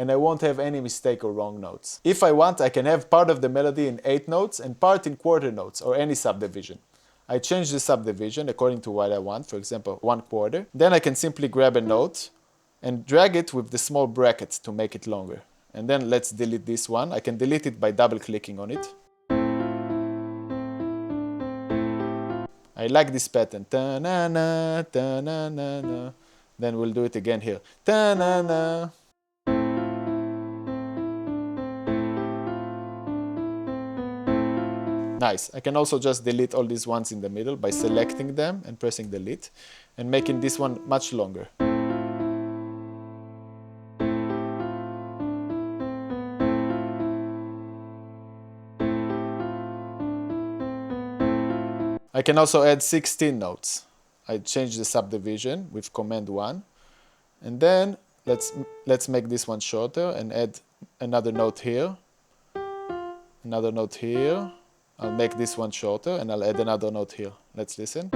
and I won't have any mistake or wrong notes. If I want, I can have part of the melody in 8 notes and part in quarter notes or any subdivision. I change the subdivision according to what I want, for example 1/4. Then I can simply grab a note and drag it with the small brackets to make it longer. And then let's delete this one. I can delete it by double clicking on it. I like this pattern. Ta-na-na, ta-na-na-na. Then we'll do it again here. Ta-na-na. Nice. I can also just delete all these ones in the middle by selecting them and pressing delete and making this one much longer. I can also add 16 notes. I change the subdivision with command 1. And then let's make this one shorter and add another note here. Another note here. I'll make this one shorter and I'll add another note here. Let's listen.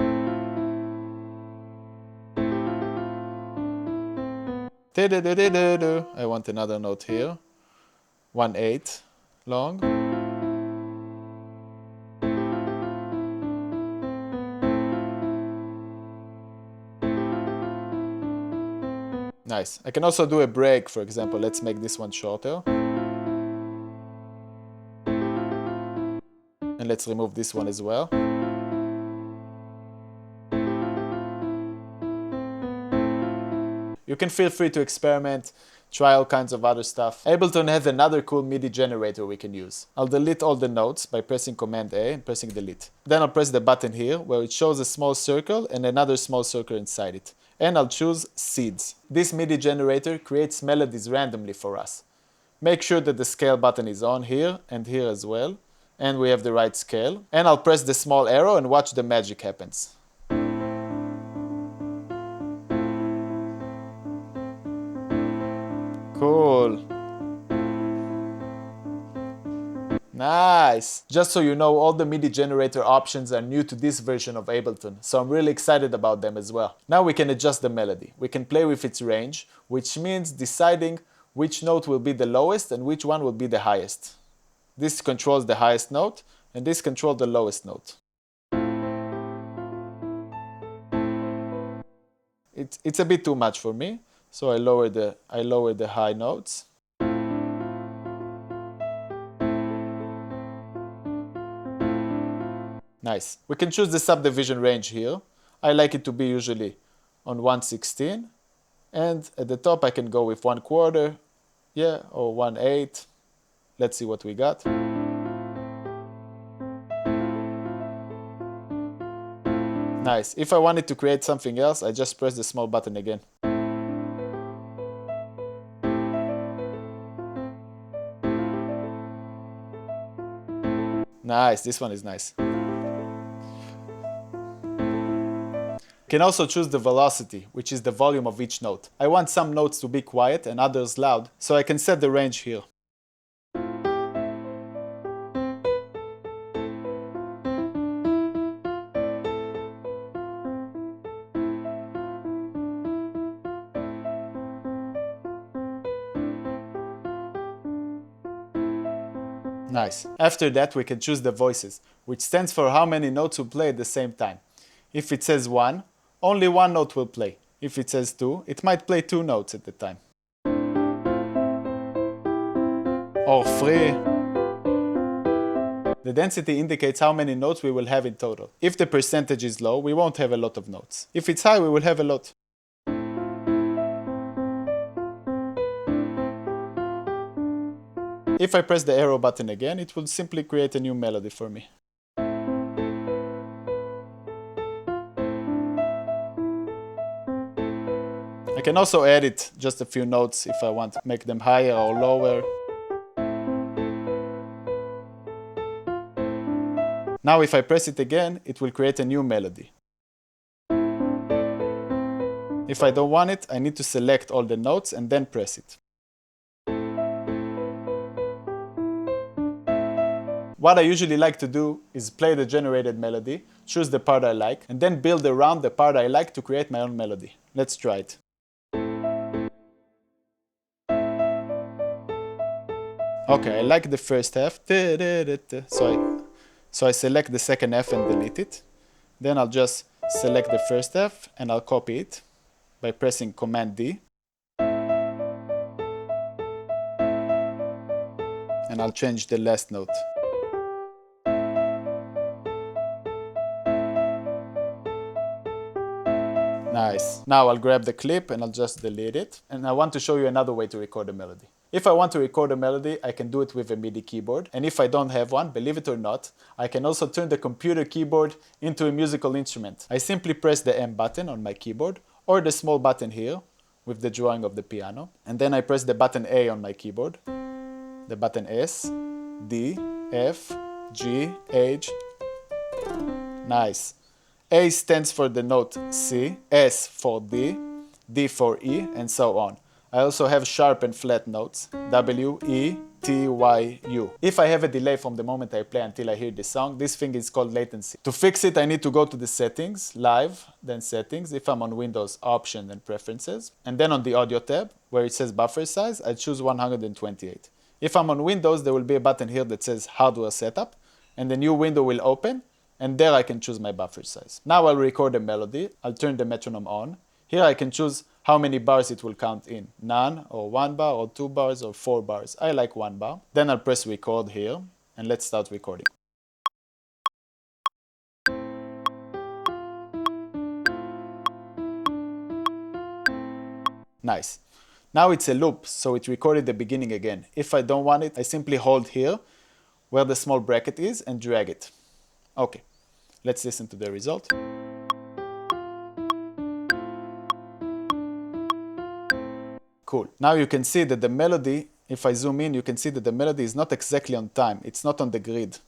I want another note here. 1/8 long. Nice. I can also do a break, for example. Let's make this one shorter. And let's remove this one as well. You can feel free to experiment, try all kinds of other stuff. Ableton has another cool MIDI generator we can use. I'll delete all the notes by pressing Command A and pressing delete. Then I'll press the button here where it shows a small circle and another small circle inside it. And I'll choose Seeds. This MIDI generator creates melodies randomly for us. Make sure that the scale button is on here and here as well. And we have the right scale. And I'll press the small arrow and watch the magic happens. Cool. Nice! Just so you know, all the MIDI generator options are new to this version of Ableton, so I'm really excited about them as well. Now we can adjust the melody. We can play with its range, which means deciding which note will be the lowest and which one will be the highest. This controls the highest note, and this controls the lowest note. It's a bit too much for me, so I lower the high notes. Nice. We can choose the subdivision range here. I like it to be usually on 1/16. And at the top I can go with 1/4, yeah, or 1/8. Let's see what we got. Nice. If I wanted to create something else, I just press the small button again. Nice. This one is nice. You can also choose the velocity, which is the volume of each note. I want some notes to be quiet and others loud, so I can set the range here. Nice. After that, we can choose the voices, which stands for how many notes we play at the same time. If it says 1, only one note will play. If it says 2, it might play 2 notes at the time. Or 3. The density indicates how many notes we will have in total. If the percentage is low, we won't have a lot of notes. If it's high, we will have a lot. If I press the arrow button again, it will simply create a new melody for me. I can also edit just a few notes if I want to make them higher or lower. Now if I press it again, it will create a new melody. If I don't want it, I need to select all the notes and then press it. What I usually like to do is play the generated melody, choose the part I like, and then build around the part I like to create my own melody. Let's try it. Okay, I like the first half. So I select the second half and delete it. Then I'll just select the first half and I'll copy it by pressing Command D. And I'll change the last note. Nice. Now I'll grab the clip and I'll just delete it. And I want to show you another way to record a melody. If I want to record a melody, I can do it with a MIDI keyboard. And if I don't have one, believe it or not, I can also turn the computer keyboard into a musical instrument. I simply press the M button on my keyboard or the small button here with the drawing of the piano. And then I press the button A on my keyboard, the button S, D, F, G, H. Nice. A stands for the note C, S for D, D for E, and so on. I also have sharp and flat notes, W, E, T, Y, U. If I have a delay from the moment I play until I hear the song, this thing is called latency. To fix it, I need to go to the settings, live, then settings. If I'm on Windows, option and preferences. And then on the audio tab, where it says buffer size, I choose 128. If I'm on Windows, there will be a button here that says hardware setup, and the new window will open, and there I can choose my buffer size. Now I'll record a melody. I'll turn the metronome on. Here I can choose how many bars it will count in. None, or 1 bar, or 2 bars, or 4 bars. I like 1 bar. Then I'll press record here, and let's start recording. Nice. Now it's a loop, so it recorded the beginning again. If I don't want it, I simply hold here, where the small bracket is, and drag it. Okay, let's listen to the result. Cool. Now you can see that the melody, if I zoom in, you can see that the melody is not exactly on time. It's not on the grid.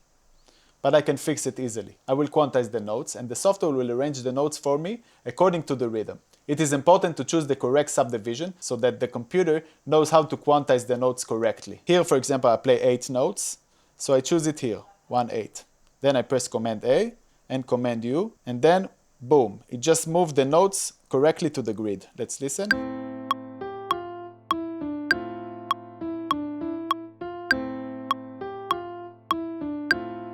But I can fix it easily. I will quantize the notes, and the software will arrange the notes for me according to the rhythm. It is important to choose the correct subdivision so that the computer knows how to quantize the notes correctly. Here, for example, I play 8 notes, so I choose it here, 1, 8. Then I press Command A and Command U, and then, boom, it just moved the notes correctly to the grid. Let's listen.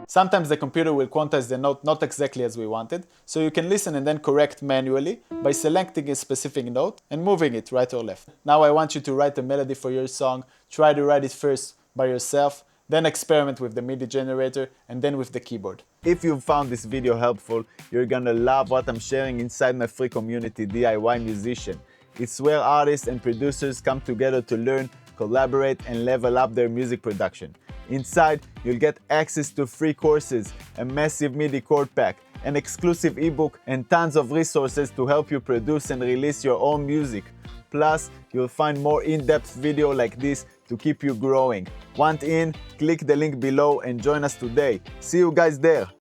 Sometimes the computer will quantize the note not exactly as we wanted, so you can listen and then correct manually by selecting a specific note and moving it right or left. Now I want you to write a melody for your song. Try to write it first by yourself, then experiment with the MIDI generator, and then with the keyboard. If you found this video helpful, you're gonna love what I'm sharing inside my free community, DIY Musician. It's where artists and producers come together to learn, collaborate, and level up their music production. Inside, you'll get access to free courses, a massive MIDI chord pack, an exclusive ebook, and tons of resources to help you produce and release your own music. Plus, you'll find more in-depth video like this to keep you growing. Want in? Click the link below and join us today. See you guys there!